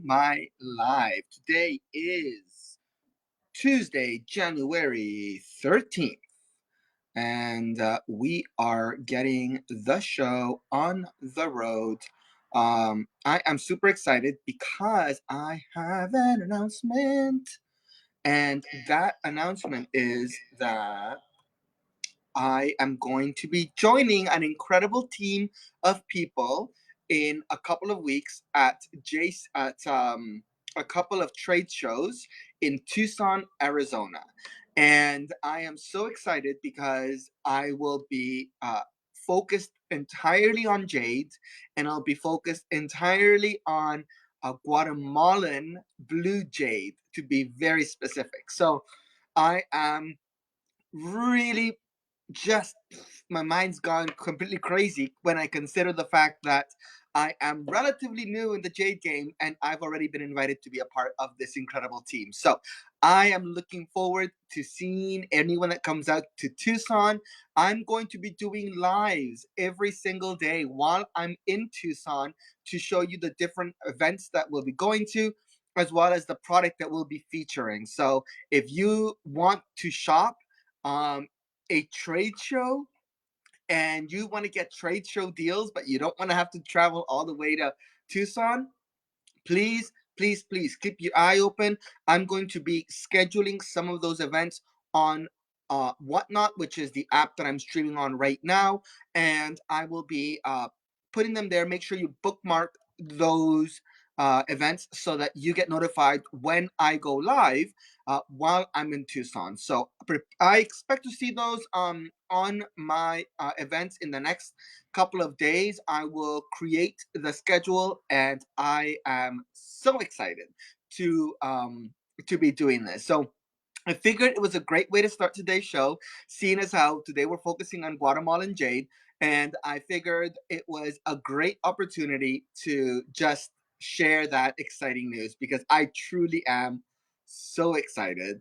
my live. Today is Tuesday, January 13th, and we are getting the show on the road. I am super excited because I have an announcement, and that announcement is that I am going to be joining an incredible team of people in a couple of weeks at a couple of trade shows in Tucson, Arizona. And I am so excited because I will be focused entirely on jade, and I'll be focused entirely on a Guatemalan blue jade, to be very specific. So I am really just my mind's gone completely crazy when I consider the fact that I am relatively new in the Jade game and I've already been invited to be a part of this incredible team. So I am looking forward to seeing anyone that comes out to Tucson. I'm going to be doing lives every single day while I'm in Tucson to show you the different events that we'll be going to, as well as the product that we'll be featuring. So if you want to shop, a trade show and you want to get trade show deals, but you don't want to have to travel all the way to Tucson, please keep your eye open. I'm going to be scheduling some of those events on Whatnot, which is the app that I'm streaming on right now, and I will be putting them there. Make sure you bookmark those events so that you get notified when I go live while I'm in Tucson. So I expect to see those on my events in the next couple of days. I will create the schedule, and I am so excited to be doing this. So I figured it was a great way to start today's show, seeing as how today we're focusing on Guatemalan jade, and I figured it was a great opportunity to just share that exciting news because I truly am so excited.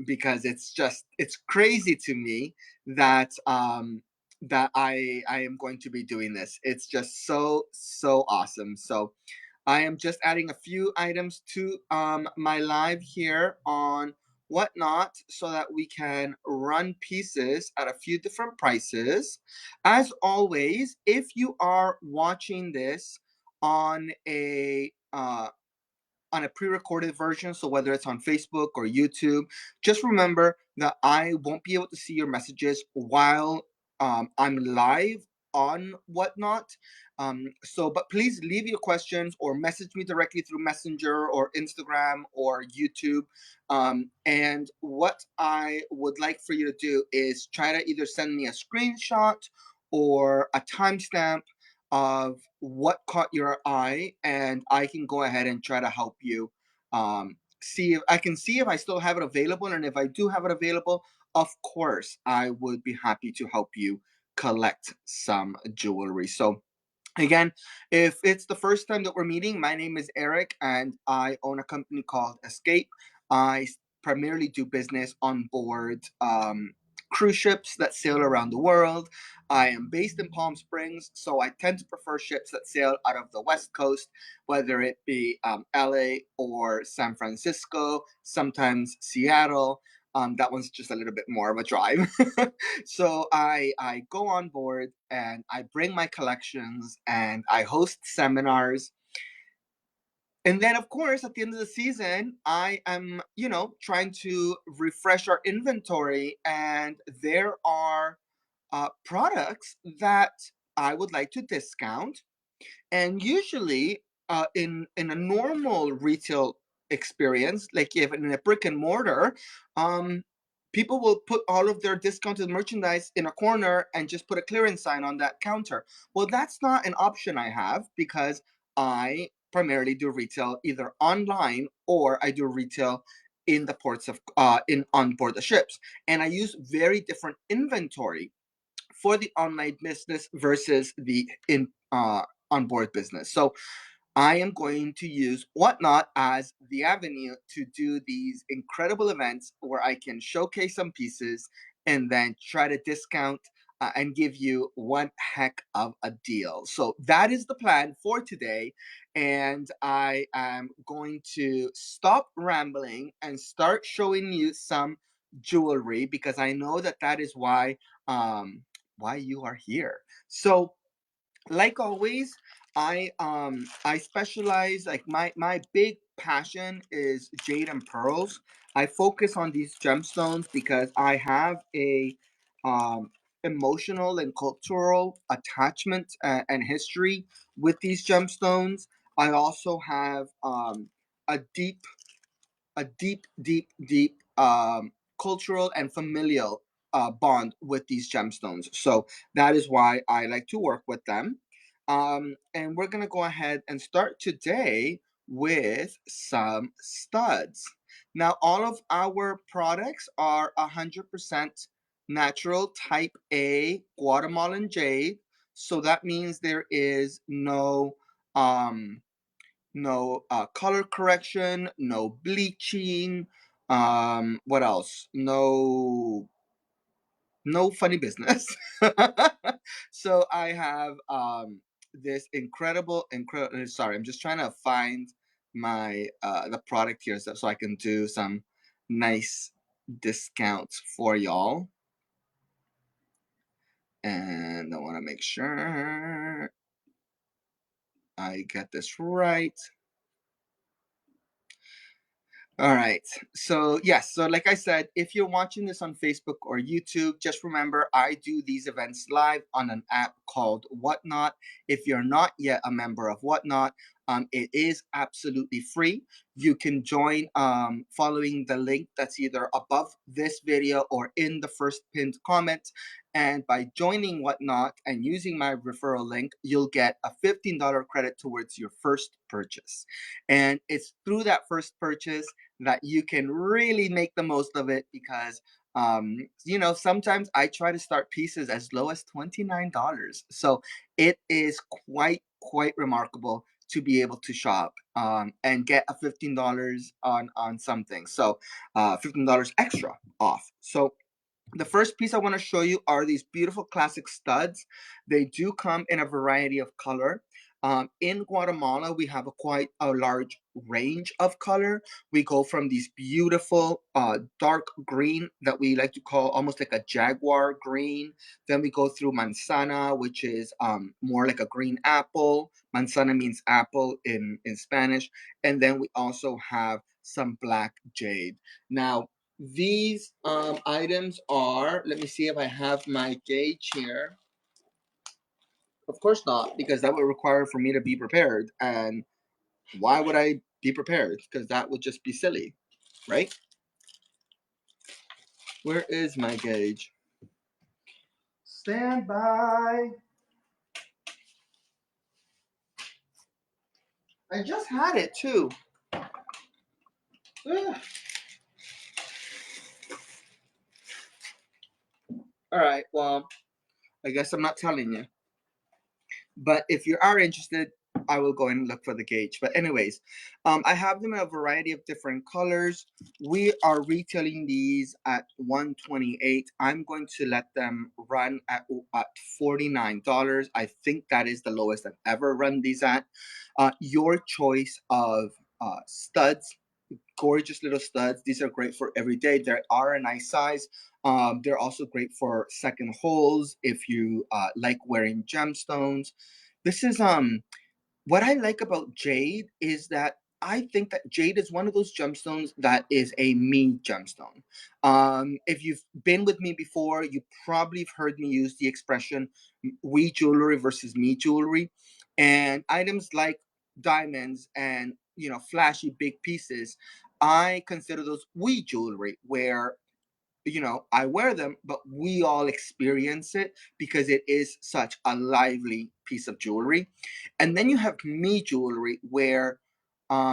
Because it's crazy to me that I am going to be doing this. It's just so awesome. So I am just adding a few items to my live here on Whatnot so that we can run pieces at a few different prices. As always, if you are watching this on a pre-recorded version, so whether it's on Facebook or YouTube, just remember that I won't be able to see your messages while I'm live on Whatnot. But please leave your questions or message me directly through Messenger or Instagram or YouTube. And what I would like for you to do is try to either send me a screenshot or a timestamp of what caught your eye, and I can go ahead and try to help you see if I still have it available. And if I do have it available, of course I would be happy to help you collect some jewelry. So again, if it's the first time that we're meeting, my name is Eric and I own a company called Escape. I primarily do business on board cruise ships that sail around the world. I am based in Palm Springs, so I tend to prefer ships that sail out of the West Coast, whether it be LA or San Francisco, sometimes Seattle. That one's just a little bit more of a drive. So I go on board and I bring my collections and I host seminars. And then, of course, at the end of the season, I am, trying to refresh our inventory. And there are products that I would like to discount. And usually, in a normal retail experience, like if in a brick and mortar, um, people will put all of their discounted merchandise in a corner and just put a clearance sign on that counter. Well, that's not an option I have because I primarily do retail either online or I do retail in the ports of in on board the ships, and I use very different inventory for the online business versus the in on board business. So I am going to use Whatnot as the avenue to do these incredible events where I can showcase some pieces and then try to discount and give you one heck of a deal. So that is the plan for today. And I am going to stop rambling and start showing you some jewelry, because I know that that is why you are here. So like always, I specialize, like my big passion is jade and pearls. I focus on these gemstones because I have a um emotional and cultural attachment and history with these gemstones. I also have a deep a deep cultural and familial bond with these gemstones. So that is why I like to work with them. And we're going to go ahead and start today with some studs. Now, all of our products are 100% natural type A Guatemalan jade. So that means there is um, no color correction, no bleaching. What else? No funny business. So I have this incredible. Sorry, I'm just trying to find my the product here, so I can do some nice discounts for y'all. And I want to make sure I get this right. All right. So, yes. So, like I said, if you're watching this on Facebook or YouTube, just remember I do these events live on an app called Whatnot. If you're not yet a member of Whatnot, it is absolutely free. You can join following the link that's either above this video or in the first pinned comment. And by joining Whatnot and using my referral link, you'll get a $15 credit towards your first purchase. And it's through that first purchase that you can really make the most of it, because sometimes I try to start pieces as low as $29. So it is quite remarkable to be able to shop and get a $15 on something. So $15 extra off. So the first piece I want to show you are these beautiful classic studs. They do come in a variety of color. In Guatemala, we have quite a large range of color. We go from these beautiful dark green that we like to call almost like a jaguar green. Then we go through manzana, which is more like a green apple. Manzana means apple in Spanish. And then we also have some black jade. Now, these items are, let me see if I have my gauge here. Of course not, because that would require for me to be prepared. And why would I be prepared? Because that would just be silly, right? Where is my gauge? Stand by. I just had it too. Ugh. All right, well, I guess I'm not telling you. But if you are interested, I will go and look for the gauge. But anyways, I have them in a variety of different colors. We are retailing these at $128. I'm going to let them run at $49. I think that is the lowest I've ever run these at. Your choice of studs, gorgeous little studs. These are great for every day. They are a nice size. They're also great for second holes if you like wearing gemstones. This is what I like about jade is that I think that jade is one of those gemstones that is a me gemstone. If you've been with me before, you probably have heard me use the expression we jewelry versus me jewelry. And items like diamonds and flashy big pieces, I consider those we jewelry, where I wear them, but we all experience it because it is such a lively piece of jewelry. And then you have me jewelry, where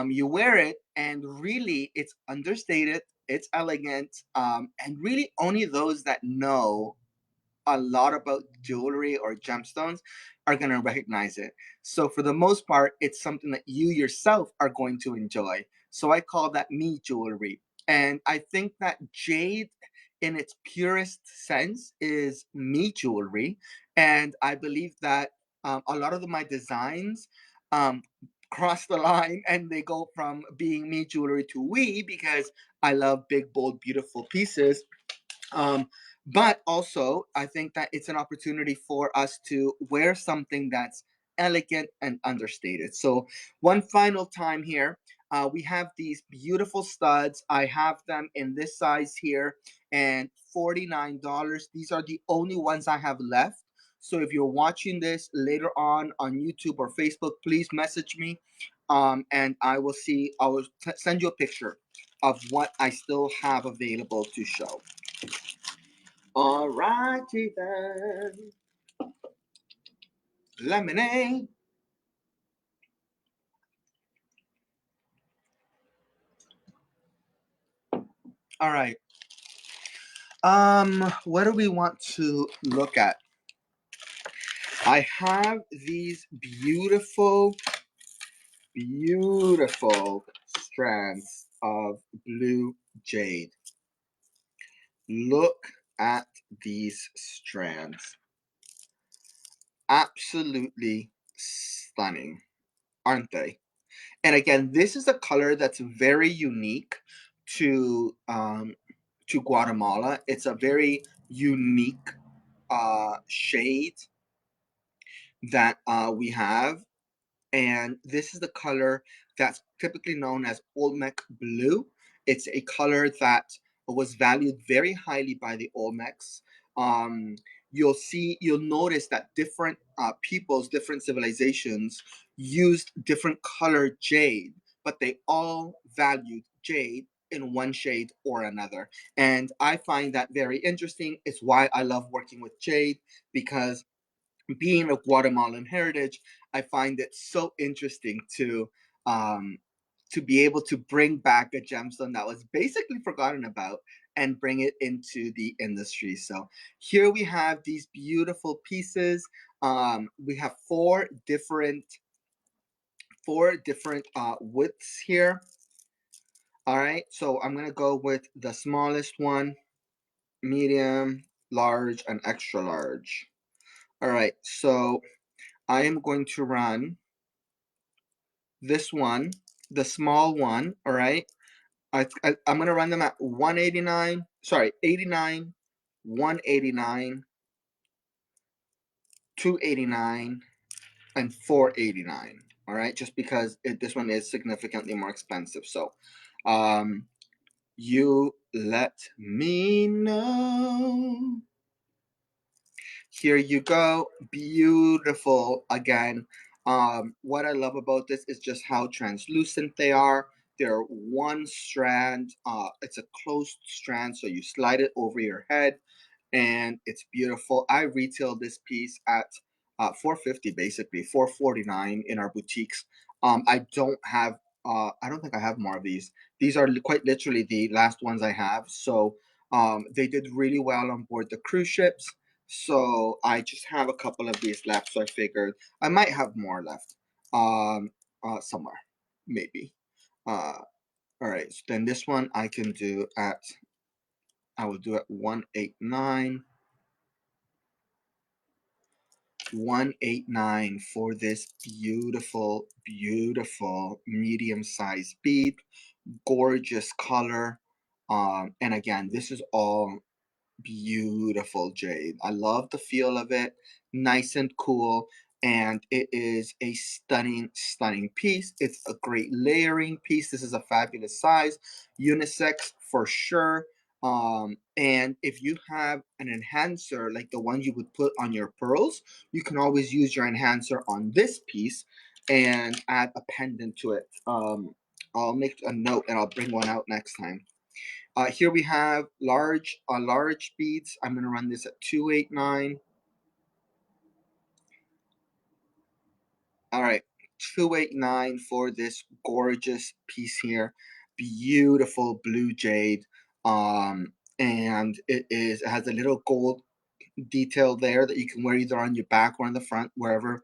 you wear it and really it's understated, it's elegant, and really only those that know a lot about jewelry or gemstones are going to recognize it. So for the most part, it's something that you yourself are going to enjoy. So I call that me jewelry. And I think that jade in its purest sense is me jewelry, and I believe that a lot of my designs um, cross the line and they go from being me jewelry to we, because I love big, bold, beautiful pieces. Um, but also, I think that it's an opportunity for us to wear something that's elegant and understated. So, one final time here, we have these beautiful studs. I have them in this size here, and $49. These are the only ones I have left. So, if you're watching this later on YouTube or Facebook, please message me, and I will see. I will send you a picture of what I still have available to show. Alrighty then. Lemonade. All right. What do we want to look at? I have these beautiful strands of blue jade. Look at these strands. Absolutely stunning, aren't they? And again, this is a color that's very unique to Guatemala. It's a very unique shade that we have, and this is the color that's typically known as Olmec blue. It's a color that was valued very highly by the Olmecs. Um, you'll notice that different peoples, different civilizations used different colored jade, but they all valued jade in one shade or another. And I find that very interesting. It's why I love working with jade, because being of Guatemalan heritage, I find it so interesting um, to be able to bring back a gemstone that was basically forgotten about and bring it into the industry. So here we have these beautiful pieces. We have four different widths here. All right, so I'm gonna go with the smallest one, medium, large, and extra large. All right, so I am going to run this one, the small one, all right? I'm going to run them at 189, sorry, 89, 189, 289, and 489, all right? Just because this one is significantly more expensive. So um, you let me know. Here you go. Beautiful. Again, what I love about this is just how translucent they are. They're one strand. It's a closed strand, so you slide it over your head, and it's beautiful. I retail this piece at 450, basically 449 in our boutiques. I don't think I have more of these. These are quite literally the last ones I have. So they did really well on board the cruise ships. So I just have a couple of these left. So I figured I might have more left somewhere, maybe. All right. So then this one I will do at 189. 189 for this beautiful medium-sized bead. Gorgeous color. And again, this is all beautiful jade. I love the feel of it. Nice and cool. And it is a stunning piece. It's a great layering piece. This is a fabulous size. Unisex for sure. And if you have an enhancer like the one you would put on your pearls, you can always use your enhancer on this piece and add a pendant to it. I'll make a note and I'll bring one out next time. Here we have large beads. I'm going to run this at 289. All right, 289 for this gorgeous piece here. Beautiful blue jade. And it has a little gold detail there that you can wear either on your back or on the front, wherever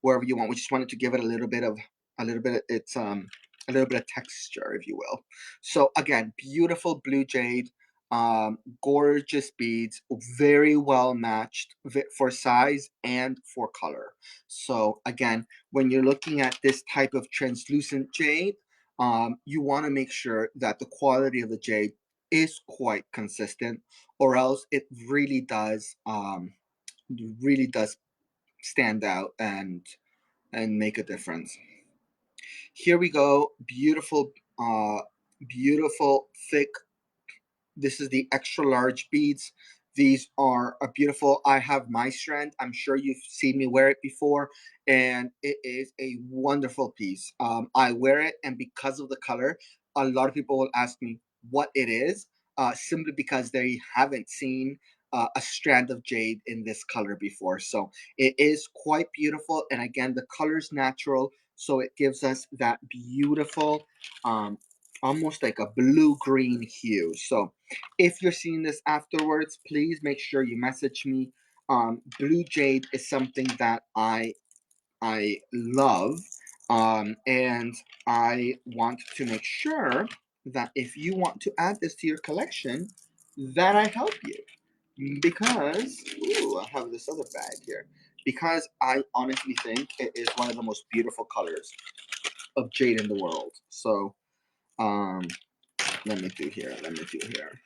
you want. We just wanted to give it a little bit of texture, if you will. So again, beautiful blue jade. Gorgeous beads, very well matched for size and for color. So again, when you're looking at this type of translucent jade, you want to make sure that the quality of the jade is quite consistent, or else it really does stand out and make a difference. Here we go, beautiful, beautiful thick. This is the extra large beads. These are a beautiful. I have my strand. I'm sure you've seen me wear it before, and it is a wonderful piece. I wear it, and because of the color, a lot of people will ask me what it is, simply because they haven't seen a strand of jade in this color before. So it is quite beautiful, and again, the color's natural, so it gives us that beautiful, almost like a blue green hue. So if you're seeing this afterwards, please make sure you message me. Blue jade is something that I love, and I want to make sure that if you want to add this to your collection, that I help you, because ooh, I have this other bag here, because I honestly think it is one of the most beautiful colors of jade in the world. So um, let me do here. Let me do here.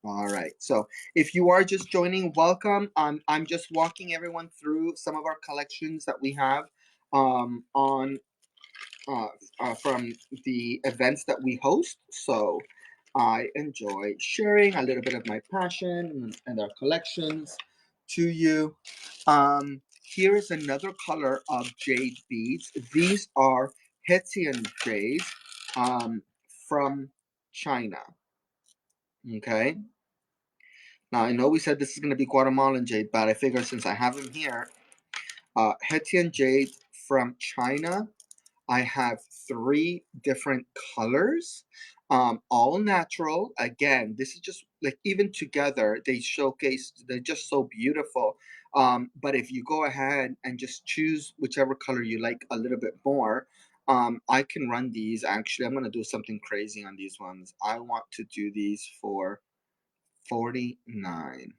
All right. So if you are just joining, welcome. I'm just walking everyone through some of our collections that we have on uh, from the events that we host. So I enjoy sharing a little bit of my passion and our collections to you. Here is another color of jade beads. These are Hessian jades from China. Okay. Now, I know we said this is going to be Guatemalan jade, but I figure since I have them here, Hessian jade from China. I have 3 different colors, all natural. Again, this is just like, even together, they showcase, they're just so beautiful. But if you go ahead and just choose whichever color you like a little bit more, I can run these. Actually, I'm going to do something crazy on these ones. I want to do these for 49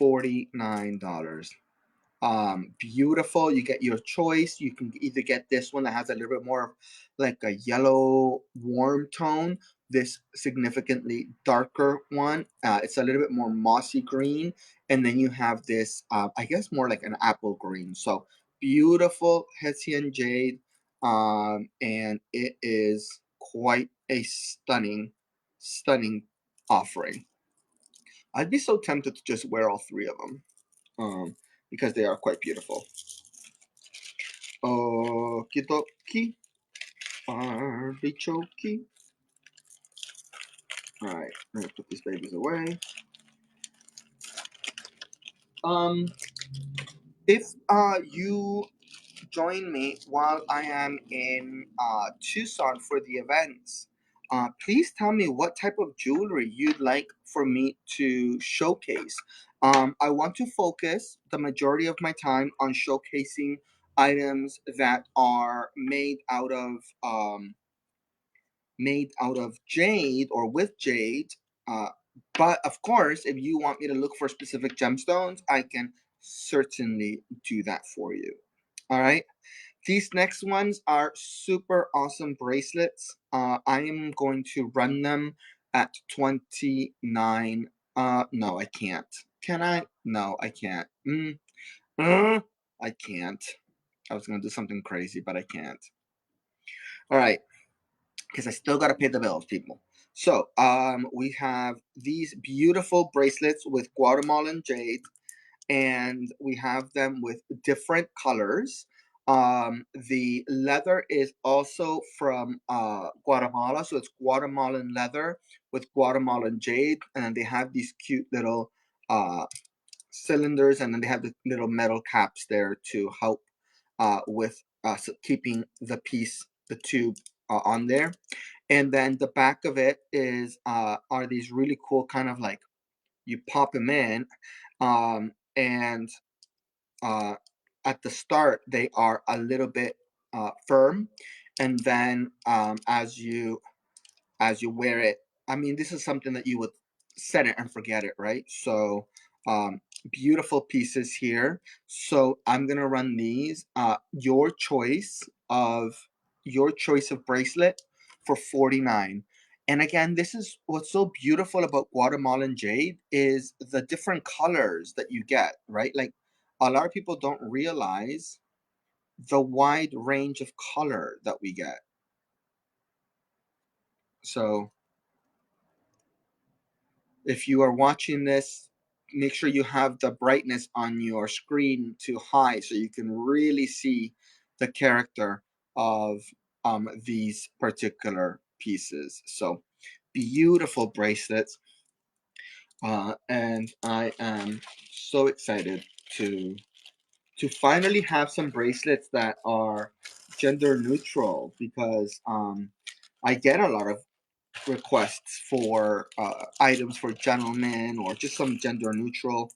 $49. Beautiful. You get your choice. You can either get this one that has a little bit more of like a yellow warm tone, this significantly darker one. It's a little bit more mossy green, and then you have this, I guess, more like an apple green. So beautiful Hessian jade, and it is quite a stunning offering. I'd be so tempted to just wear all 3 of them, because they are quite beautiful. Okie dokie. Artichoke. Alright, I'm gonna put these babies away. If you join me while I am in Tucson for the events, please tell me what type of jewelry you'd like for me to showcase. I want to focus the majority of my time on showcasing items that are made out of jade or with jade. Uh, but of course, if you want me to look for specific gemstones, I can certainly do that for you. All right. These next ones are super awesome bracelets. I am going to run them at 29. No, I can't. Can I? No, I can't. I can't. I was gonna do something crazy, but I can't. All right, because I still gotta pay the bills, people. So, we have these beautiful bracelets with Guatemalan jade, and we have them with different colors. The leather is also from Guatemala, so it's Guatemalan leather with Guatemalan jade, and then they have these cute little uh, cylinders, and then they have the little metal caps there to help with keeping the tube on there. And then the back of it is are these really cool kind of like, you pop them in, and uh, at the start they are a little bit firm, and then as you wear it, I mean, this is something that you would set it and forget it, right? So, beautiful pieces here. So I'm gonna run these. Your choice of bracelet for 49. And again, this is what's so beautiful about Guatemalan jade is the different colors that you get, right? Like a lot of people don't realize the wide range of color that we get. So if you are watching this, make sure you have the brightness on your screen to high so you can really see the character of these particular pieces. So beautiful bracelets. And I am so excited to finally have some bracelets that are gender neutral because I get a lot of requests for items for gentlemen or just some gender neutral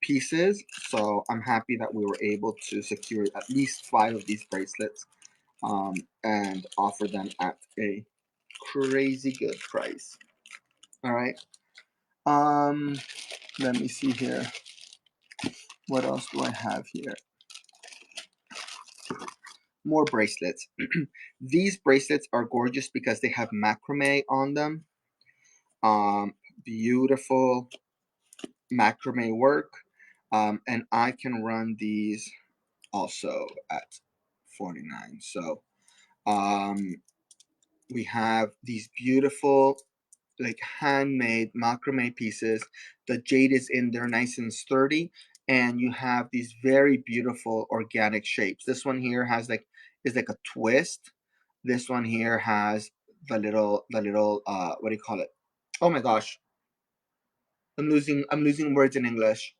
pieces. So I'm happy that we were able to secure at least 5 of these bracelets and offer them at a crazy good price. All right. Um, Let me see here. What else do I have here? More bracelets. These bracelets are gorgeous because they have macrame on them. Um, Beautiful macrame work. And I can run these also at 49. So we have these beautiful like handmade macrame pieces. The jade is in there nice and sturdy, and you have these very beautiful organic shapes. This one here has like is like a twist. This one here has the little what do you call it? Oh my gosh, I'm losing words in English.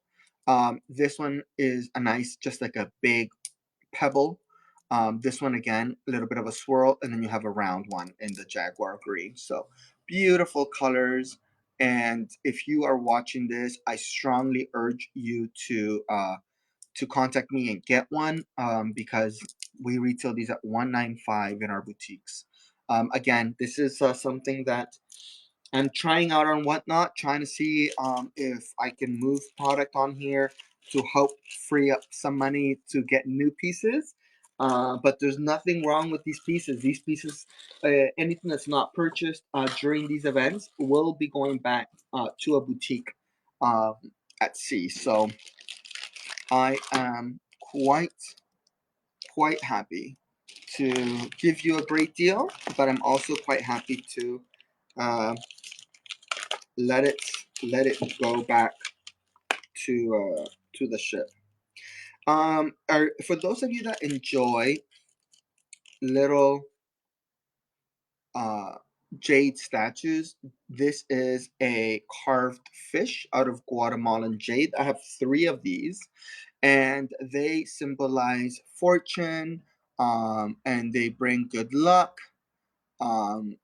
This one is a nice, just like a big pebble. This one again, a little bit of a swirl, and then you have a round one in the jaguar green. So beautiful colors. And if you are watching this, I strongly urge you to contact me and get one because we retail these at 195 in our boutiques. Again, this is something that I'm trying out on Whatnot, trying to see if I can move product on here to help free up some money to get new pieces. But there's nothing wrong with these pieces. These pieces, anything that's not purchased during these events, will be going back to a boutique uh, at sea. So I am quite happy to give you a great deal, but I'm also quite happy to uh, let it go back to the ship. For those of you that enjoy little uh, jade statues, this is a carved fish out of Guatemalan jade. I have 3 of these, and they symbolize fortune, and they bring good luck.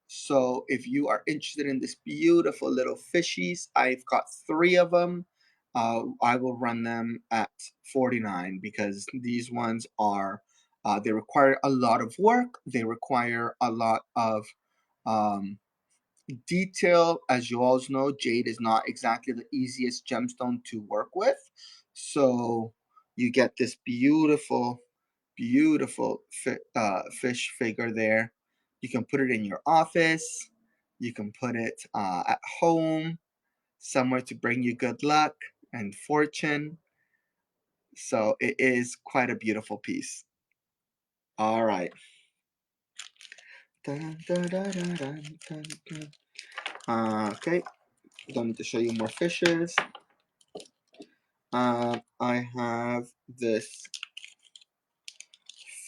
So if you are interested in this beautiful little fishies, I've got 3 of them. I will run them at 49 because these ones are they require a lot of work. They require a lot of um, detail. As you all know, jade is not exactly the easiest gemstone to work with. So you get this beautiful fish figure there. You can put it in your office. You can put it at home, somewhere to bring you good luck and fortune. So it is quite a beautiful piece. All right. Dun, dun, dun, dun, dun, dun, dun. Okay, don't need to show you more fishes. I have this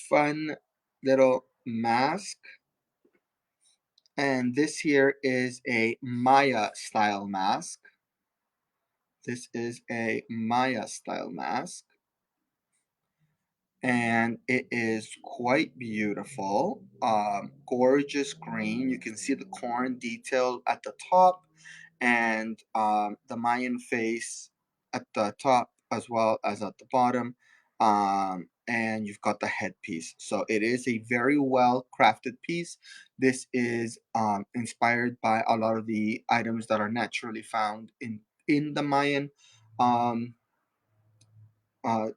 fun little mask, and this here is a Maya style mask. This is a Maya style mask, and it is quite beautiful. Gorgeous green. You can see the corn detail at the top, and the Mayan face at the top as well as at the bottom. and you've got the headpiece. So it is a very well crafted piece. This is inspired by a lot of the items that are naturally found in the Mayan um, uh,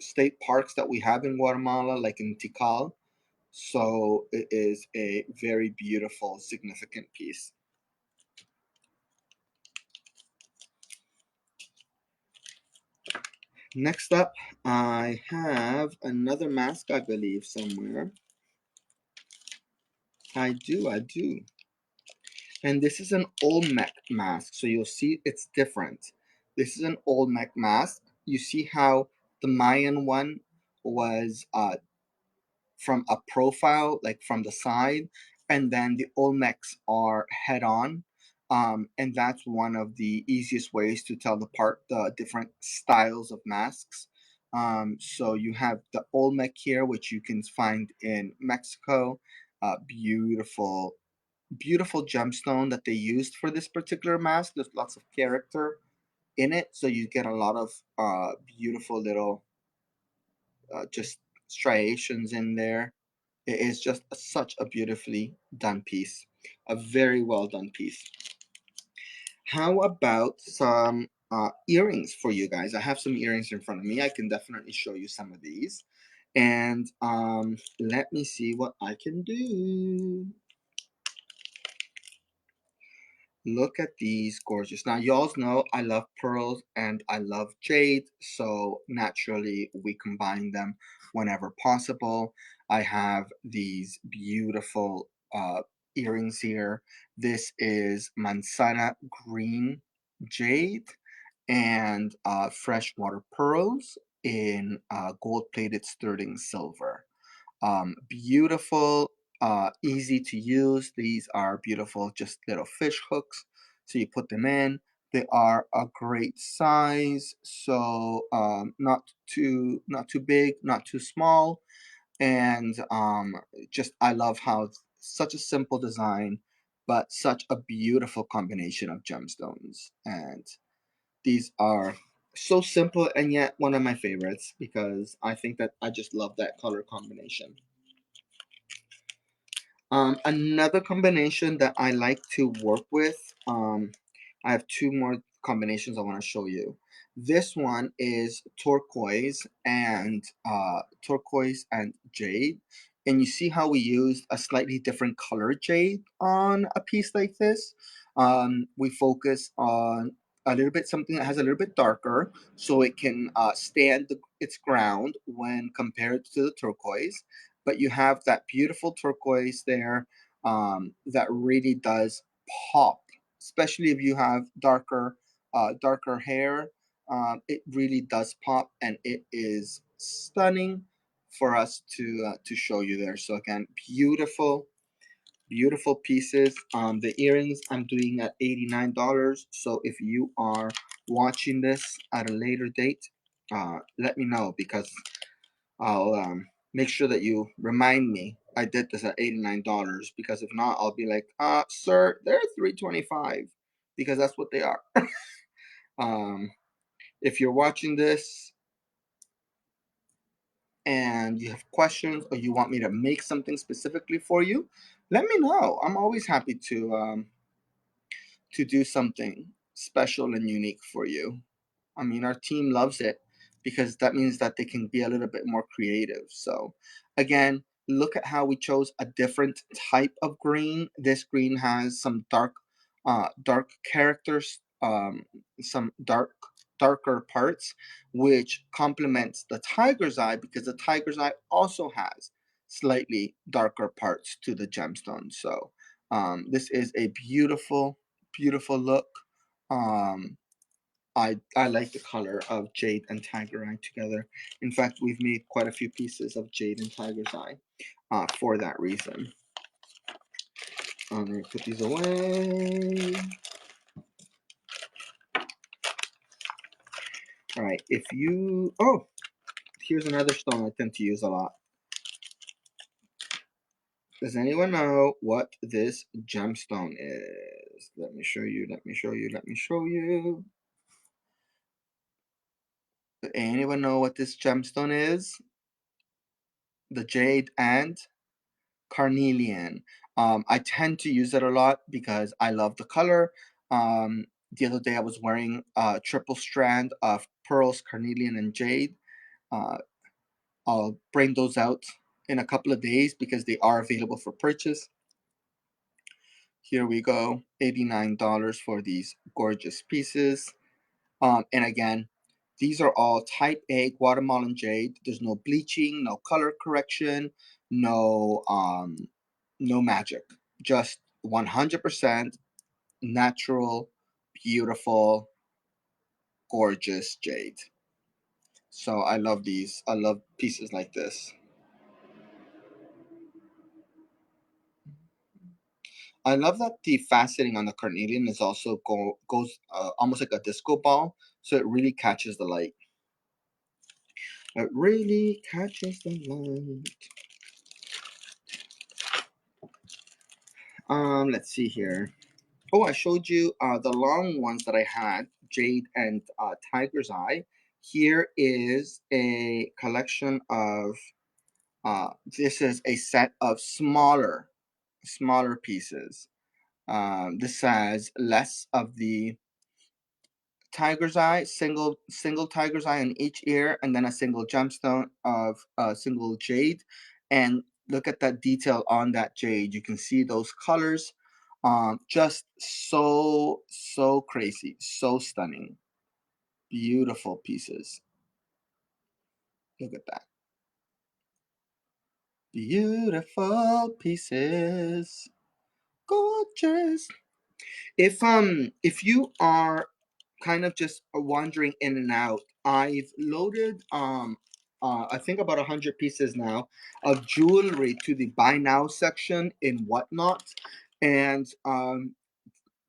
state parks that we have in Guatemala, like in Tikal. So it is a very beautiful, significant piece. Next up, I have another mask, I believe, somewhere. I do. And this is an Olmec mask, so you'll see it's different. This is an Olmec mask. You see how the Mayan one was from a profile, like from the side, and then the Olmecs are head on. And that's one of the easiest ways to tell apart the different styles of masks. So you have the Olmec here, which you can find in Mexico. Beautiful, beautiful gemstone that they used for this particular mask. There's lots of character in it, so you get a lot of beautiful little just striations in there. It is just such a beautifully done piece, a very well done piece. How about some earrings for you guys? I have some earrings in front of me. I can definitely show you some of these. And let me see what I can do. Look at these gorgeous. Now, y'all know I love pearls and I love jade, so naturally we combine them whenever possible. I have these beautiful earrings here. This is Mansara green jade and freshwater pearls in gold-plated sterling silver. Beautiful, easy to use. These are beautiful, just little fish hooks. So you put them in. They are a great size, so not too big, not too small, and just I love how it's such a simple design, but such a beautiful combination of gemstones. And these are so simple and yet one of my favorites because I think that I just love that color combination. Another combination that I like to work with, I have two more combinations I want to show you. This one is turquoise and jade. And you see how we used a slightly different color jade on a piece like this? We focus on a little bit something that has a little bit darker so it can stand its ground when compared to the turquoise, but you have that beautiful turquoise there that really does pop, especially if you have darker hair. It really does pop, and it is stunning for us to show you there. So again, beautiful, beautiful pieces. The earrings I'm doing at $89. So if you are watching this at a later date, let me know because I'll make sure that you remind me I did this at $89 because if not, I'll be like, sir, they're $325 because that's what they are. um, if you're watching this and you have questions or you want me to make something specifically for you, let me know. I'm always happy to do something special and unique for you. I mean, our team loves it because that means that they can be a little bit more creative. So, again, look at how we chose a different type of green. This green has some dark characters, some darker parts, which complements the tiger's eye because the tiger's eye also has slightly darker parts to the gemstone. So, this is a beautiful, beautiful look. Um, I like the color of jade and tiger eye together. In fact, we've made quite a few pieces of jade and tiger's eye for that reason. I'm gonna put these away. All right, here's another stone I tend to use a lot. Does anyone know what this gemstone is? Let me show you, let me show you, let me show you. Anyone know what this gemstone is? The jade and carnelian. I tend to use it a lot because I love the color. The other day I was wearing a triple strand of pearls, carnelian, and jade. Uh, I'll bring those out in a couple of days because they are available for purchase. Here we go, $89 for these gorgeous pieces. And again, these are all type A Guatemalan jade. There's no bleaching, no color correction, no no magic. Just 100% natural, beautiful, gorgeous jade. So I love these. I love pieces like this. I love that the faceting on the carnelian is also goes almost like a disco ball, so it really catches the light. It really catches the light. Let's see here. Oh, I showed you the long ones that I had, jade and tiger's eye. Here is a collection of. This is a set of smaller pieces. This has less of the tiger's eye, single tiger's eye in each ear, and then a single gemstone of single jade. And look at that detail on that jade. You can see those colors. Just so crazy, so stunning, beautiful pieces. Look at that, beautiful pieces, gorgeous. If you are kind of just wandering in and out, I've loaded I think about 100 pieces now of jewelry to the buy now section in Whatnot, and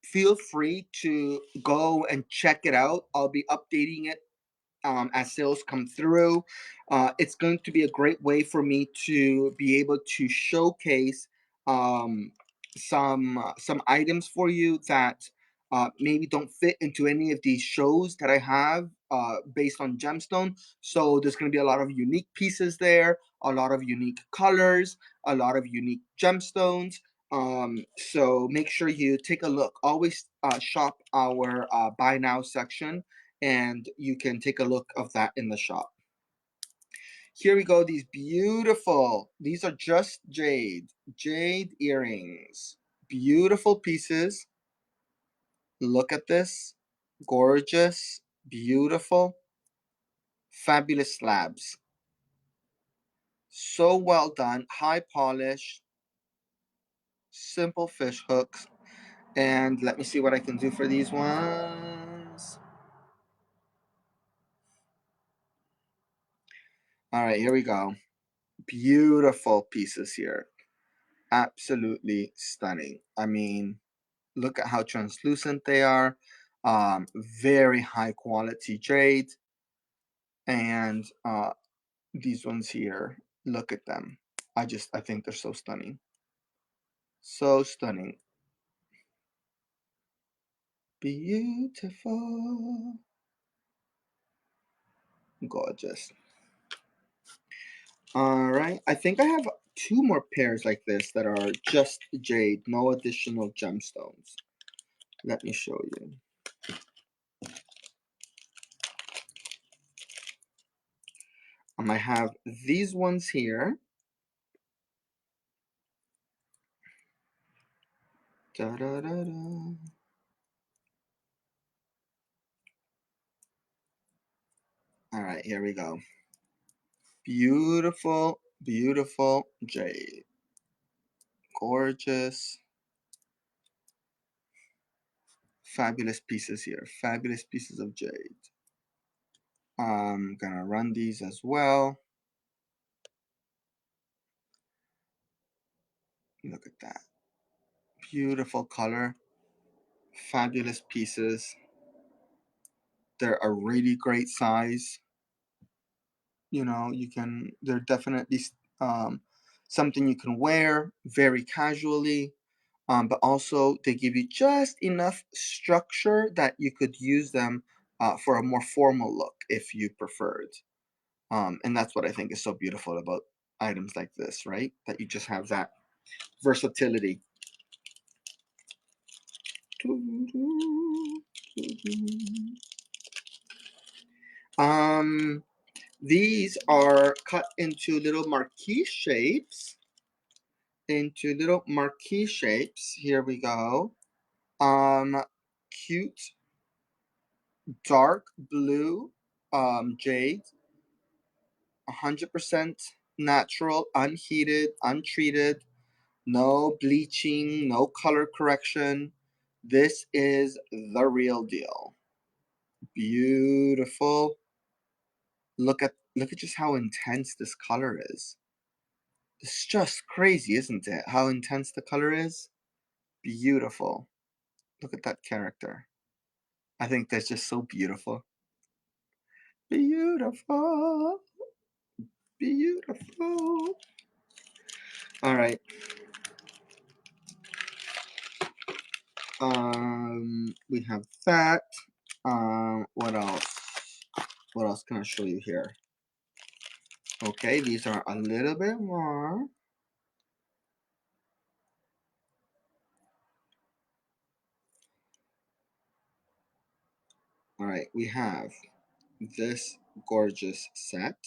feel free to go and check it out. I'll be updating it as sales come through. It's going to be a great way for me to be able to showcase um, some items for you that maybe don't fit into any of these shows that I have based on gemstone. So there's going to be a lot of unique pieces there, a lot of unique colors, a lot of unique gemstones. So make sure you take a look. Always shop our buy now section, and you can take a look of that in the shop. Here we go. These beautiful, these are just jade earrings. Beautiful pieces. Look at this. Gorgeous, beautiful, fabulous slabs. So well done. High polish, simple fish hooks. And let me see what I can do for these ones. All right, here we go. Beautiful pieces here. Absolutely stunning. I mean, look at how translucent they are. Very high quality jade. And these ones here, look at them. I think they're so stunning. So stunning. Beautiful. Gorgeous. All right. I think I have two more pairs like this that are just jade, no additional gemstones. Let me show you. I have these ones here. Da, da, da, da. All right, here we go. Beautiful, beautiful jade. Gorgeous. Fabulous pieces here. Fabulous pieces of jade. I'm gonna run these as well. Look at that. Beautiful color. Fabulous pieces. They're a really great size. You know, they're definitely something you can wear very casually. But also they give you just enough structure that you could use them for a more formal look if you preferred. And that's what I think is so beautiful about items like this, right? That you just have that versatility. These are cut into little marquee shapes. Here we go. Cute dark blue jade, 100% natural, unheated, untreated, no bleaching, no color correction. This is the real deal. Beautiful. Look at just how intense this color is. It's just crazy, isn't it? How intense the color is. Beautiful. Look at that character. I think that's just so beautiful. Beautiful. Beautiful. All right. We have that. What else? What else can I show you here? Okay, these are a little bit more. All right, we have this gorgeous set.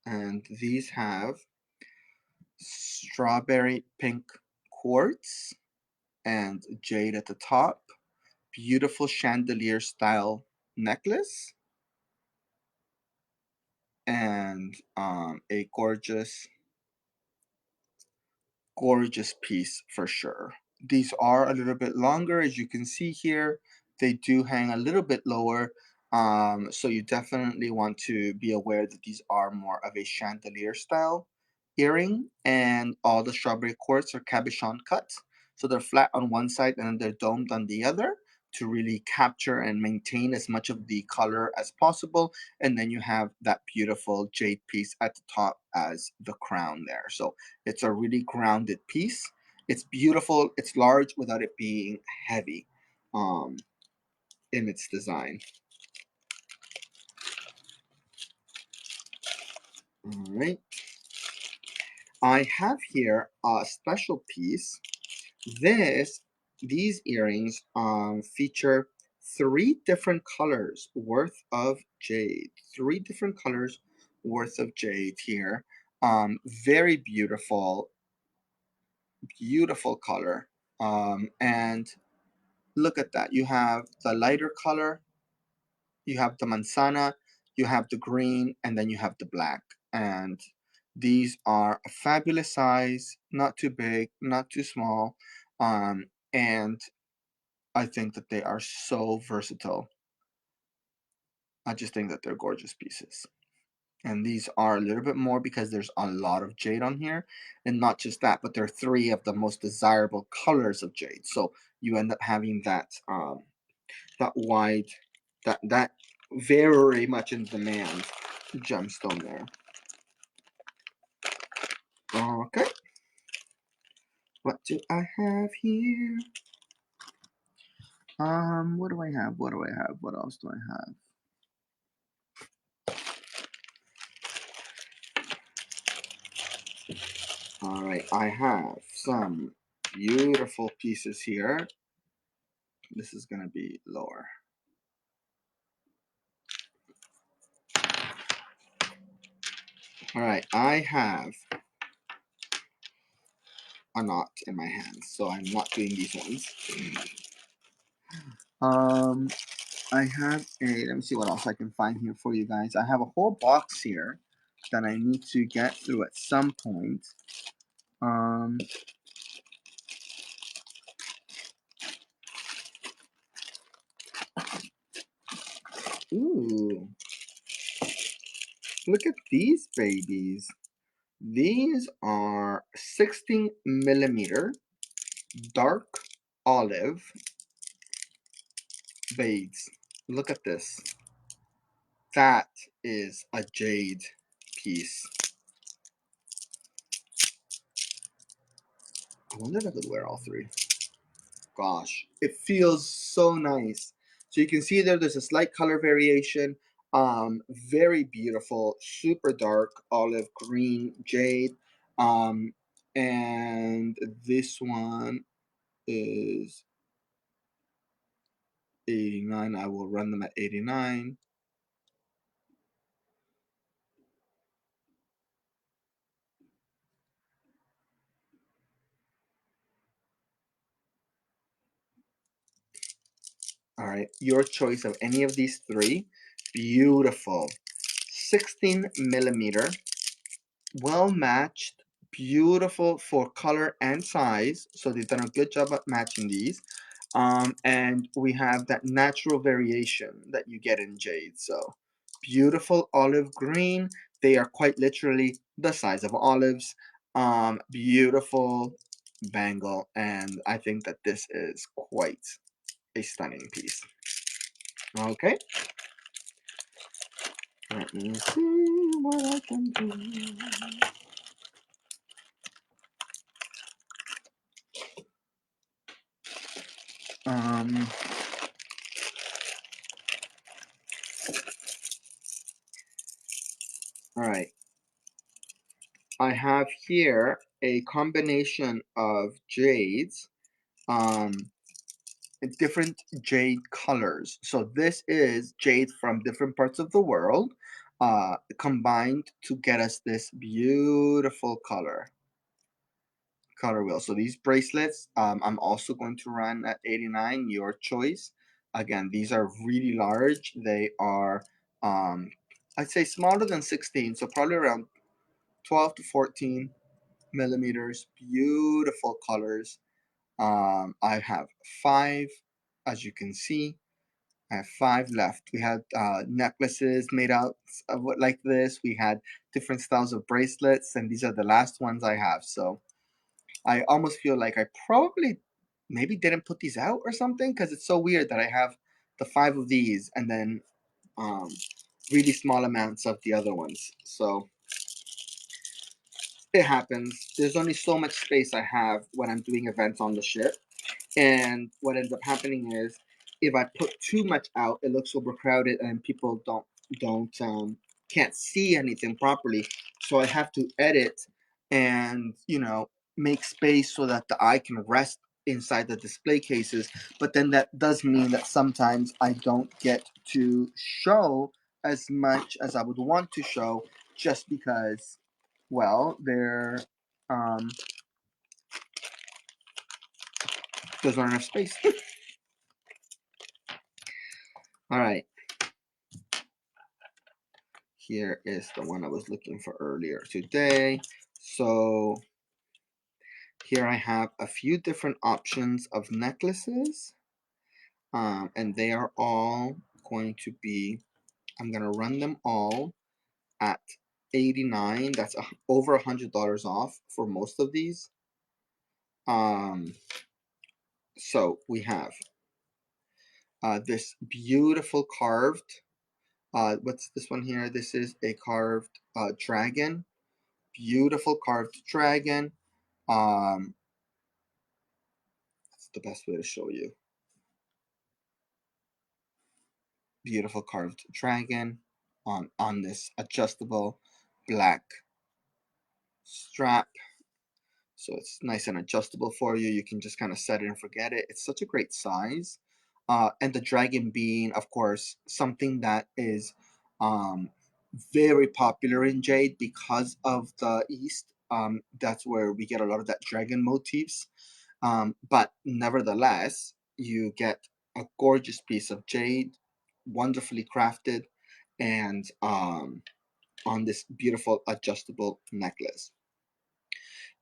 And these have strawberry pink quartz and jade at the top. Beautiful chandelier style necklace. And a gorgeous piece for sure. These are a little bit longer, as you can see here. They do hang a little bit lower, so you definitely want to be aware that these are more of a chandelier style earring, and all the strawberry quartz are cabochon cuts, so they're flat on one side and then they're domed on the other to really capture and maintain as much of the color as possible. And then you have that beautiful jade piece at the top as the crown there. So it's a really grounded piece. It's beautiful. It's large without it being heavy in its design. All right. I have here a special piece. These earrings feature 3 different colors worth of jade. 3 different colors worth of jade here. Very beautiful, beautiful color. And look at that. You have the lighter color, you have the manzana, you have the green, and then you have the black. And these are a fabulous size, not too big, not too small. And I think that they are so versatile. I just think that they're gorgeous pieces. And these are a little bit more because there's a lot of jade on here. And not just that, but they're 3 of the most desirable colors of jade. So you end up having that that wide, that very much in demand gemstone there. Okay. What do I have here? What do I have? What do I have? What else do I have? All right, I have some beautiful pieces here. This is gonna be lower. All right, I have a knot in my hands, so I'm not doing these ones. I have let me see what else I can find here for you guys. I have a whole box here that I need to get through at some point. Ooh, look at these babies. These are 16mm dark olive beads. Look at this. That is a jade piece. I wonder if I could wear all 3. gosh, it feels so nice. So you can see there's a slight color variation. Very beautiful, super dark olive green jade. Um, and this one is 89. I will run them at 89. All right, your choice of any of these three. Beautiful. 16 millimeter, well matched, beautiful for color and size. So they've done a good job at matching these. And we have that natural variation that you get in jade. So beautiful olive green. They are quite literally the size of olives. Beautiful bangle, and I think that this is quite a stunning piece. Okay, let me see what I can do. Um, all right. I have here a combination of jades, um, different jade colors. So this is jade from different parts of the world, combined to get us this beautiful color wheel. So these bracelets, I'm also going to run at 89, your choice. Again, these are really large. They are, I'd say smaller than 16, so probably around 12 to 14 millimeters. Beautiful colors. I have 5, as you can see. I have 5 left. We had necklaces made out of like this. We had different styles of bracelets, and these are the last ones I have. So I almost feel like I probably maybe didn't put these out or something, because it's so weird that I have the 5 of these and then um, really small amounts of the other ones. So it happens. There's only so much space I have when I'm doing events on the ship. And what ends up happening is, if I put too much out, it looks overcrowded and people don't can't see anything properly. So I have to edit and make space so that the eye can rest inside the display cases. But then that does mean that sometimes I don't get to show as much as I would want to show, just because, well, um, there's not enough space. All right. Here is the one I was looking for earlier today. So here I have a few different options of necklaces. And they are all going to be, I'm going to run them all at 89. That's over $100 off for most of these. So we have this beautiful carved, what's this one here? This is a carved dragon. Beautiful carved dragon. That's the best way to show you. Beautiful carved dragon on this adjustable black strap. So it's nice and adjustable for you. You can just kind of set it and forget it. It's such a great size. And the dragon being, of course, something that is um, very popular in jade because of the East. That's where we get a lot of that dragon motifs. But nevertheless, you get a gorgeous piece of jade, wonderfully crafted, and on this beautiful adjustable necklace.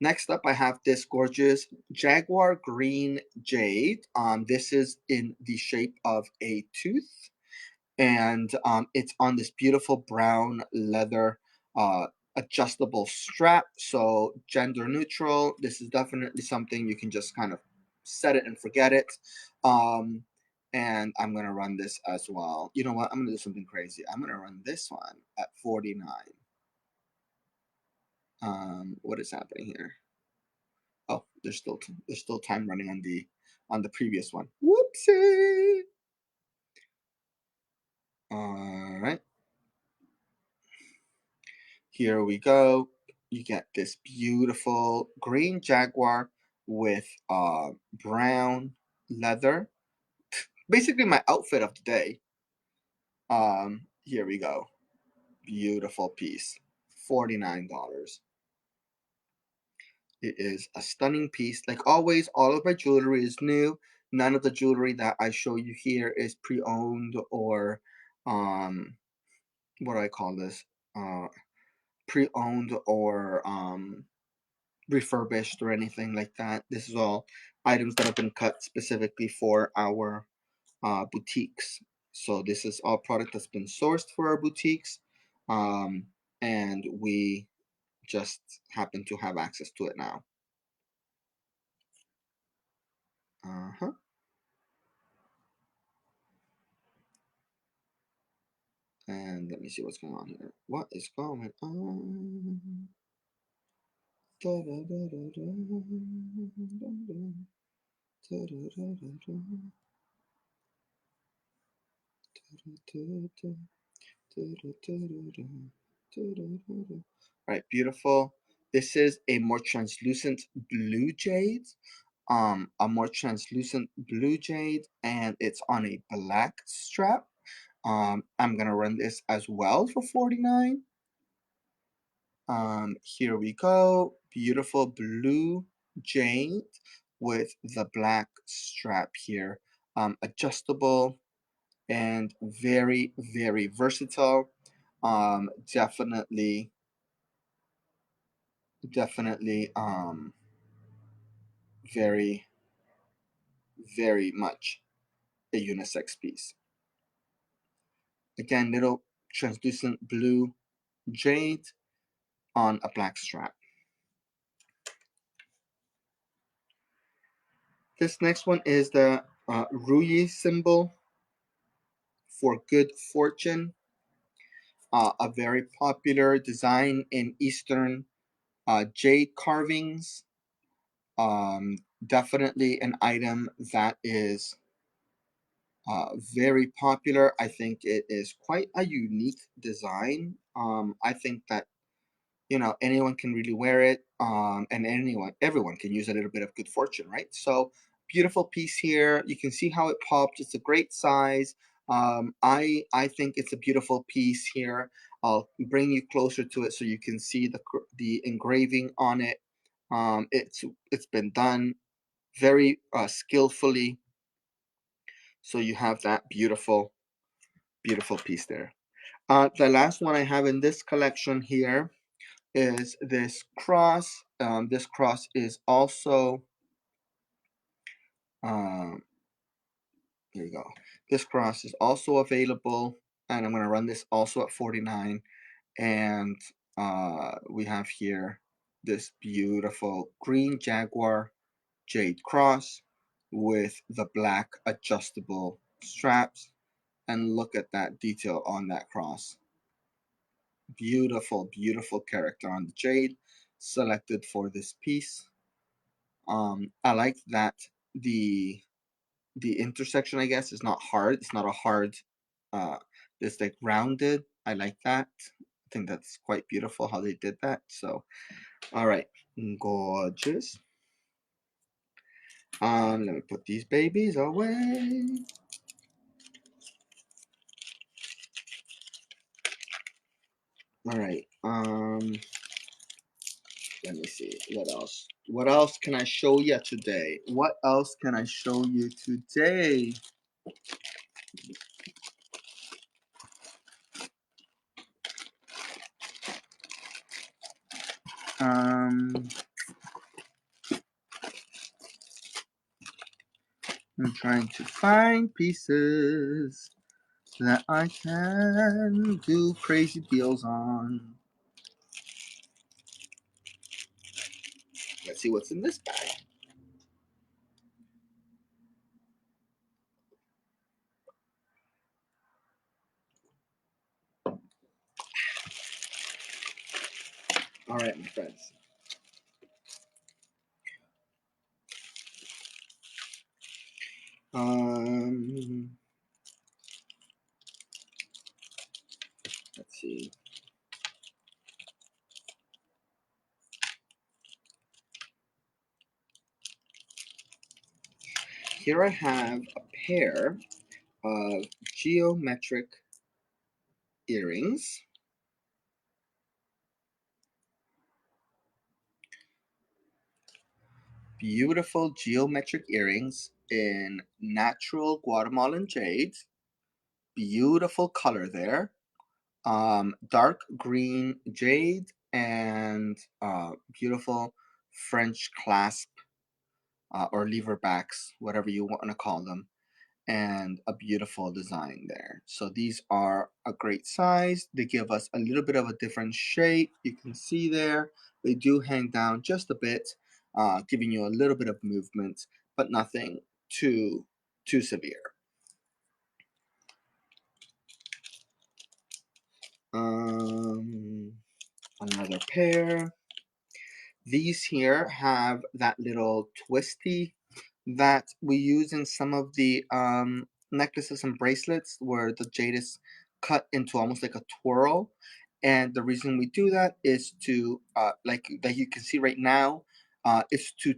Next up, I have this gorgeous jaguar green jade. This is in the shape of a tooth, and it's on this beautiful brown leather uh, adjustable strap. So gender neutral. This is definitely something you can just kind of set it and forget it. And I'm gonna run this as well. You know what? I'm gonna do something crazy. I'm gonna run this one at 49. What is happening here? Oh, there's still time running on on the previous one. Whoopsie! All right. Here we go. You get this beautiful green jaguar with brown leather. Basically my outfit of the day. Here we go. Beautiful piece. $49. It is a stunning piece. Like always, all of my jewelry is new. None of the jewelry that I show you here is pre-owned or what do I call this? Pre-owned or refurbished or anything like that. This is all items that have been cut specifically for our boutiques. So this is all product that's been sourced for our boutiques, and we just happen to have access to it now. Uh-huh. And let me see what's going on here. What is going on? All right, beautiful. This is a more translucent blue jade. A more translucent blue jade, and it's on a black strap. I'm gonna run this as well for 49. Here we go. Beautiful blue jade with the black strap here. Adjustable and very, very versatile. Definitely, definitely, very, very much a unisex piece. Again, little translucent blue jade on a black strap. This next one is the Ruyi symbol for good fortune. A very popular design in Eastern jade carvings. Definitely an item that is very popular. I think it is quite a unique design. I think that anyone can really wear it, and everyone can use a little bit of good fortune, right? So beautiful piece here. You can see how it popped. It's a great size. I think it's a beautiful piece here. I'll bring you closer to it so you can see the engraving on it. It's been done very skillfully. So you have that beautiful, beautiful piece there. The last one I have in this collection here is this cross. This cross is also, um, here you go. This cross is also available, and I'm going to run this also at 49. And we have here this beautiful green jaguar jade cross with the black adjustable straps. And look at that detail on that cross. Beautiful, beautiful character on the jade selected for this piece. I like that the intersection, I guess, is not hard. It's not a hard. It's like rounded. I like that. I think that's quite beautiful how they did that. So, all right, gorgeous. Let me put these babies away. All right. Let me see. What else? What else can I show you today? What else can I show you today? I'm trying to find pieces that I can do crazy deals on. Let's see what's in this bag. All right, my friends. Um, let's see. Here I have a pair of geometric earrings. Beautiful geometric earrings in natural Guatemalan jade. Beautiful color there. Dark green jade and beautiful French clasp or lever backs, whatever you want to call them, and a beautiful design there. So these are a great size. They give us a little bit of a different shape. You can see there, they do hang down just a bit, giving you a little bit of movement, but nothing too severe. Um, Another pair. These here have that little twisty that we use in some of the necklaces and bracelets where the jade is cut into almost like a twirl. And the reason we do that is to, like that you can see right now, is to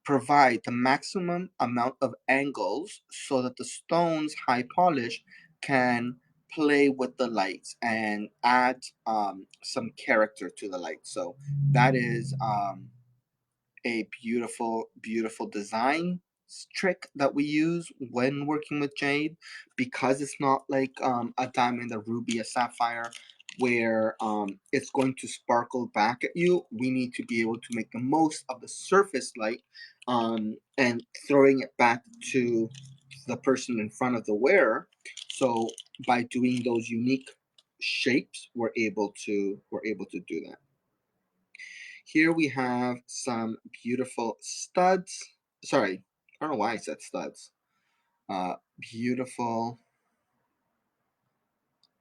provide the maximum amount of angles so that the stone's high polish can play with the lights and add some character to the light. So that is a beautiful design trick that we use when working with jade, because it's not like a diamond, a ruby, a sapphire, where it's going to sparkle back at you. We need to be able to make the most of the surface light, and throwing it back to the person in front of the wearer. So by doing those unique shapes, we're able to do that. Here we have some beautiful studs. Sorry, I don't know why I said studs. Beautiful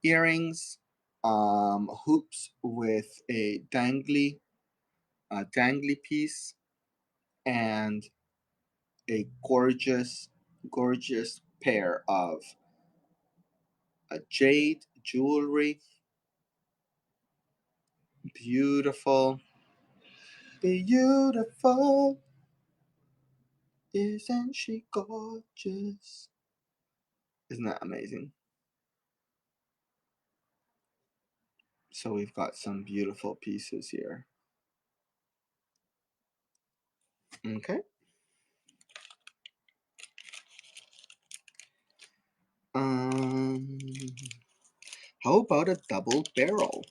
earrings, hoops with a dangly piece, and a gorgeous pair of jade jewelry. Beautiful, beautiful. Isn't she gorgeous? Isn't that amazing? So we've got some beautiful pieces here. Okay. Um, how about a double barrel?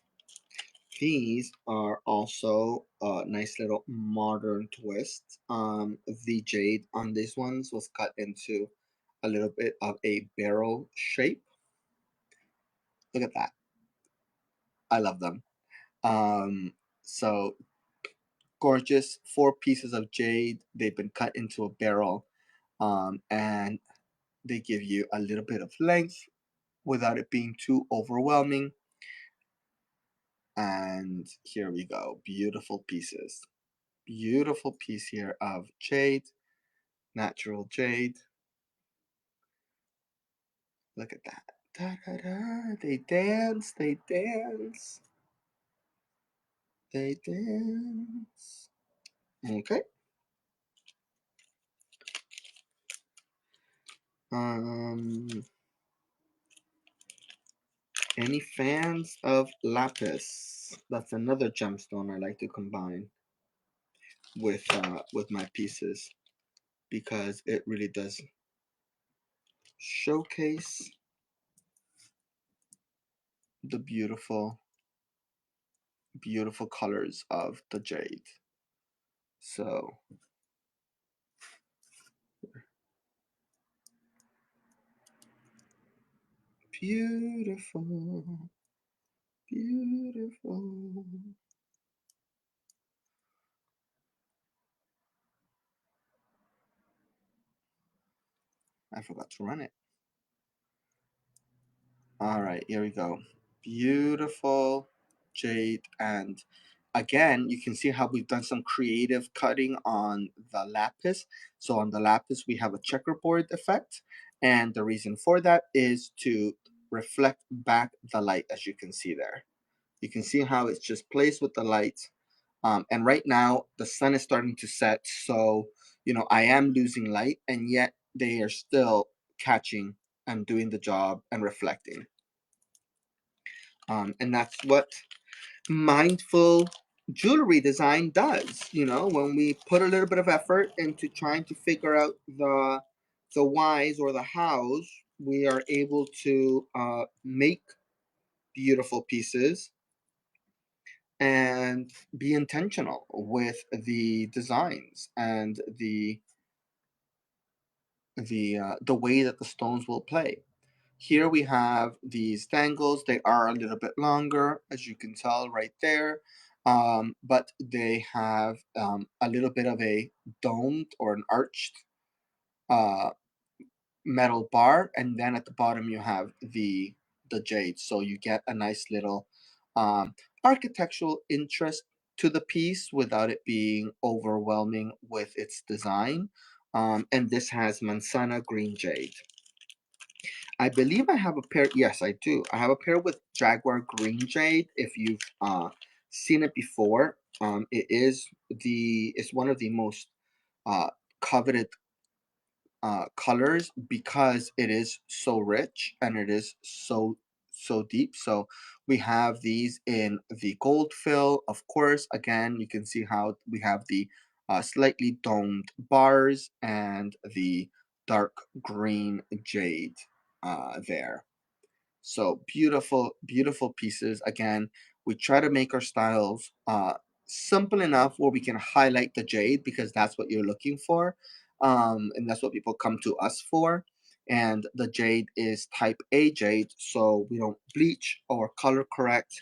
These are also a nice little modern twist. The jade on these ones was cut into a little bit of a barrel shape. Look at that. I love them. So gorgeous, four pieces of jade. They've been cut into a barrel, and they give you a little bit of length without it being too overwhelming. And here we go. Beautiful pieces. Beautiful piece here of jade, natural jade. Look at that. Da, da, da. They dance, they dance, they dance. Okay. Um, any fans of lapis? That's another gemstone I like to combine with my pieces, because it really does showcase the beautiful colors of the jade. So beautiful, beautiful. I forgot to run it. All right, here we go. Beautiful jade and again, you can see how we've done some creative cutting on the lapis. So on the lapis, we have a checkerboard effect. And the reason for that is to reflect back the light, as you can see there. You can see how it's just placed with the light. And right now, the sun is starting to set. So, I am losing light, and yet they are still catching and doing the job and reflecting. And that's what mindful jewelry design does. When we put a little bit of effort into trying to figure out the whys or the hows, we are able to make beautiful pieces and be intentional with the designs and the way that the stones will play. Here we have these dangles. They are a little bit longer, as you can tell right there, but they have a little bit of a domed or an arched uh, metal bar, and then at the bottom you have the jade. So you get a nice little um, architectural interest to the piece without it being overwhelming with its design. And this has manzana green jade. I believe I have a pair. Yes, I do. I have a pair with Jaguar Green Jade. If you've seen it before, it's one of the most uh, coveted colors because it is so rich and it is so deep. So we have these in the gold fill. Of course, again, you can see how we have the slightly domed bars and the dark green jade there. So beautiful, beautiful pieces. Again, we try to make our styles simple enough where we can highlight the jade because that's what you're looking for. And that's what people come to us for. And the jade is type A jade, so we don't bleach or color correct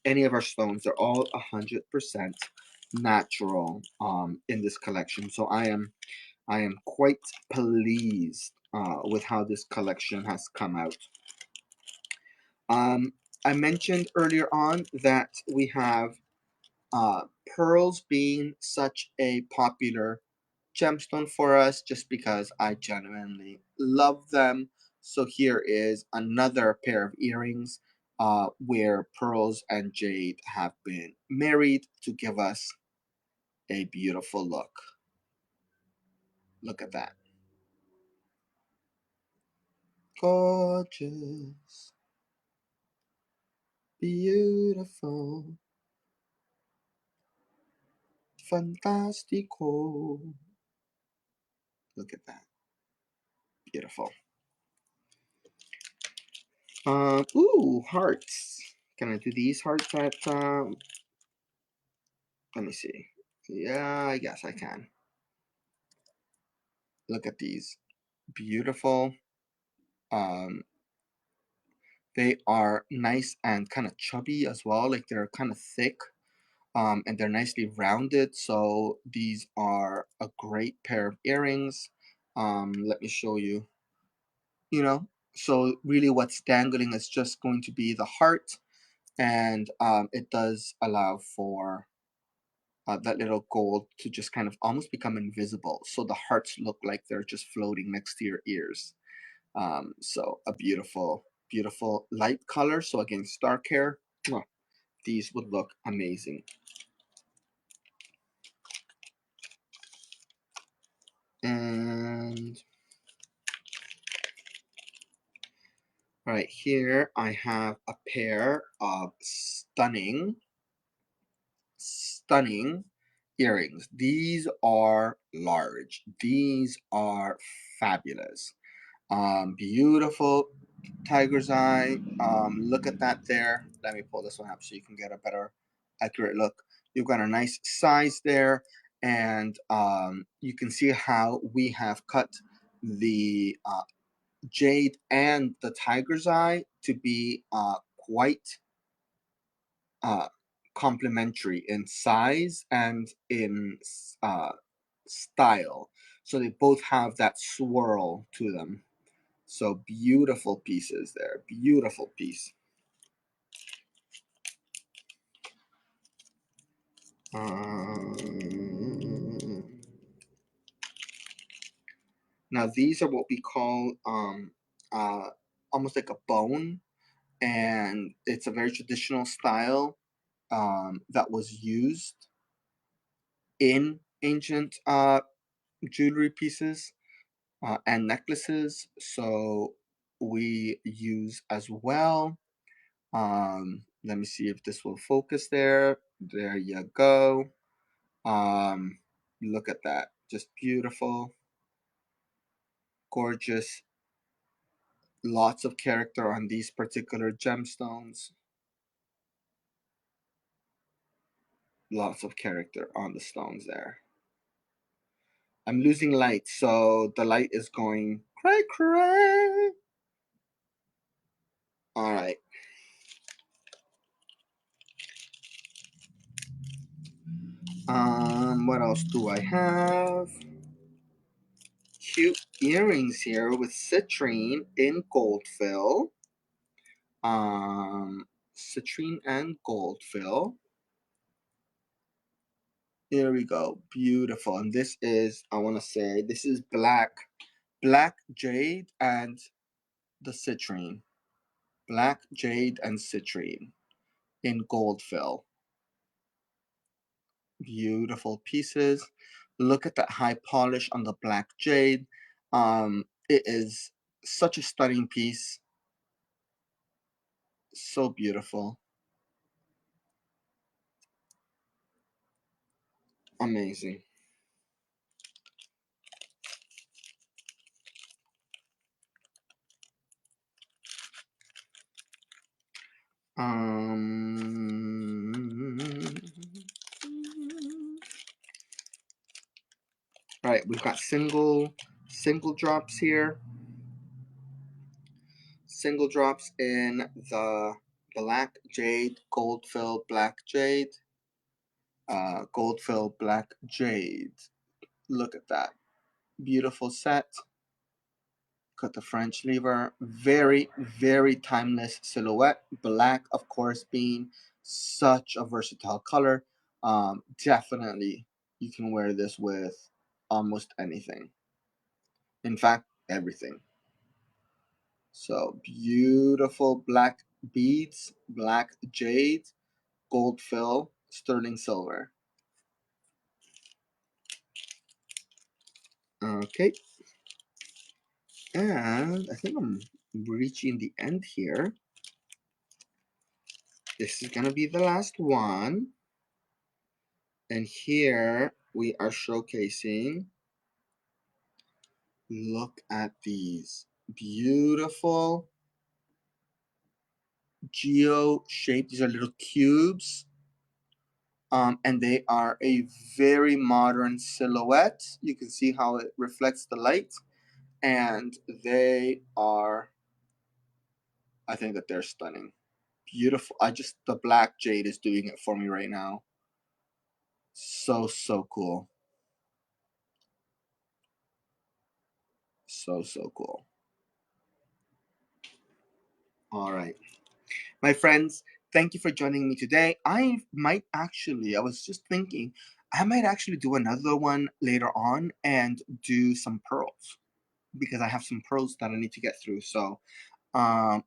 any of our stones. They're all 100% natural in this collection. So I am quite pleased with how this collection has come out. Um, I mentioned earlier on that we have uh, pearls being such a popular gemstone for us just because I genuinely love them. So here is another pair of earrings where pearls and jade have been married to give us a beautiful look. Look at that. Gorgeous. Beautiful. Fantastico. Look at that. Beautiful. Ooh, hearts. Can I do these hearts at, let me see. Yeah, I guess I can. Look at these. Beautiful. Um, they are nice and kind of chubby as well. Like they're kind of thick. And they're nicely rounded. So these are a great pair of earrings. Let me show you. So really what's dangling is just going to be the heart, and it does allow for that little gold to just kind of almost become invisible. So the hearts look like they're just floating next to your ears. So a beautiful, beautiful light color. So against dark hair, these would look amazing. And right here, I have a pair of stunning earrings. These are large. These are fabulous. Beautiful tiger's eye. Look at that there. Let me pull this one up so you can get a better accurate look. You've got a nice size there, and you can see how we have cut the jade and the tiger's eye to be quite uh, complementary in size and in uh, style. So they both have that swirl to them. So beautiful pieces there. Beautiful piece. Now these are what we call almost like a bone, and it's a very traditional style that was used in ancient jewelry pieces and necklaces. So we use as well. Let me see if this will focus there. There you go. Look at that. Just beautiful, gorgeous. Lots of character on these particular gemstones. Lots of character on the stones there. I'm losing light, so the light is going cray cray. All right. What else do I have? Cute earrings here with citrine in gold fill. Citrine and gold fill. Here we go. Beautiful. And this is, I want to say, this is black jade and the citrine. Black jade and citrine in gold fill. Beautiful pieces. Look at that high polish on the black jade. It is such a stunning piece. So beautiful. Amazing. All right, we've got single drops here. Single drops in the black jade, gold fill black jade, gold fill black jade. Look at that. Beautiful set. Got the French lever. Very, very timeless silhouette. Black, of course, being such a versatile color. Definitely, you can wear this with almost anything. In fact, everything. So beautiful black beads, black jade, gold fill, sterling silver. Okay. And I think I'm reaching the end here. This is gonna be the last one. And here we are showcasing, look at these beautiful geo shaped, these are little cubes. And they are a very modern silhouette. You can see how it reflects the light. And they are, I think that they're stunning. Beautiful. The black jade is doing it for me right now. So, so cool. So, so cool. All right. My friends, thank you for joining me today. I was just thinking, I might actually do another one later on and do some pearls because I have some pearls that I need to get through. So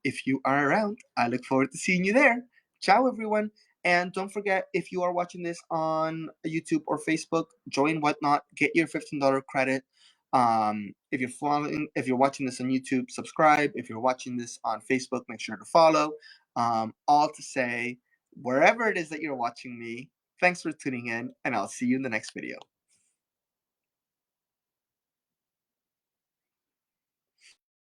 if you are around, I look forward to seeing you there. Ciao, everyone. And don't forget, if you are watching this on YouTube or Facebook, join Whatnot, get your $15 credit. If you're watching this on YouTube, subscribe. If you're watching this on Facebook, make sure to follow. All to say, wherever it is that you're watching me, thanks for tuning in, and I'll see you in the next video.